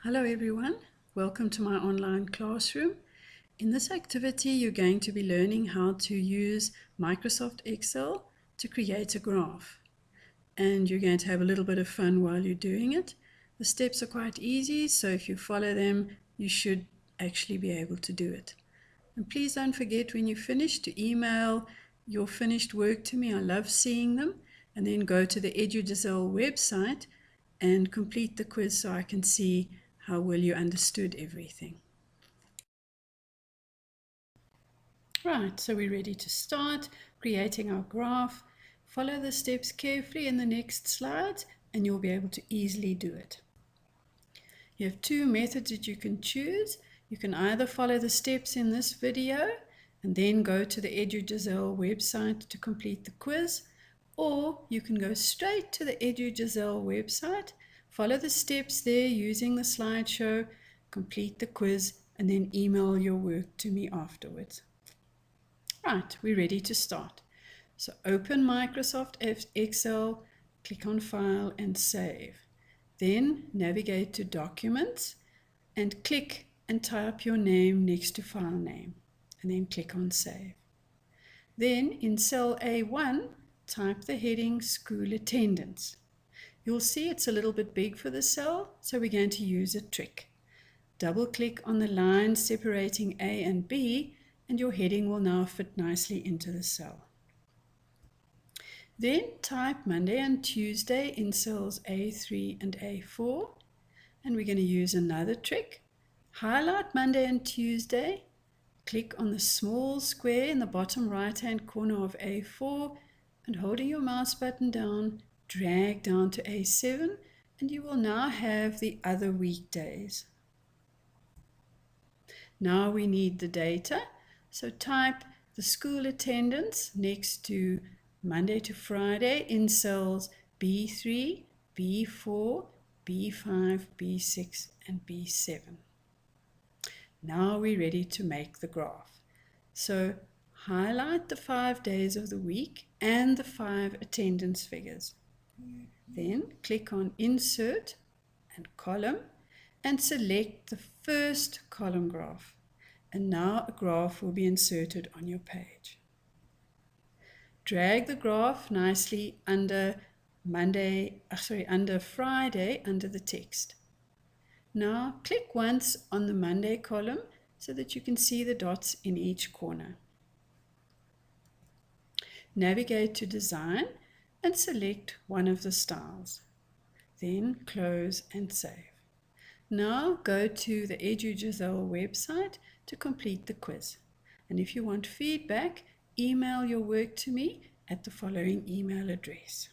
Hello everyone, welcome to my online classroom. In this activity you're going to be learning how to use Microsoft Excel to create a graph. And you're going to have a little bit of fun while you're doing it. The steps are quite easy, so if you follow them you should actually be able to do it. And please don't forget when you finish to email your finished work to me. I love seeing them. And then go to the EduGazelle website and complete the quiz so I can see how well you understood everything. Right, so we're ready to start creating our graph. Follow the steps carefully in the next slides and you'll be able to easily do it. You have two methods that you can choose. You can either follow the steps in this video and then go to the EduGazelle website to complete the quiz, or you can go straight to the EduGazelle website, follow the steps there using the slideshow, complete the quiz, and then email your work to me afterwards. Right, we're ready to start. So open Microsoft Excel, click on File and Save. Then navigate to Documents and click and type your name next to file name and then click on Save. Then in cell A1, type the heading School Attendance. You'll see it's a little bit big for the cell, so we're going to use a trick. Double click on the line separating A and B and your heading will now fit nicely into the cell. Then type Monday and Tuesday in cells A3 and A4, and we're going to use another trick. Highlight Monday and Tuesday, click on the small square in the bottom right hand corner of A4 and holding your mouse button down, drag down to A7 and you will now have the other weekdays. Now we need the data, so type the school attendance next to Monday to Friday in cells B3, B4, B5, B6 and B7. Now we're ready to make the graph. So highlight the 5 days of the week and the 5 attendance figures. Then click on Insert and Column and select the first column graph. And now a graph will be inserted on your page. Drag the graph nicely under Friday under the text. Now click once on the Monday column so that you can see the dots in each corner. Navigate to Design and select one of the styles. Then close and save. Now go to the EduGazelle website to complete the quiz. And if you want feedback, email your work to me at the following email address.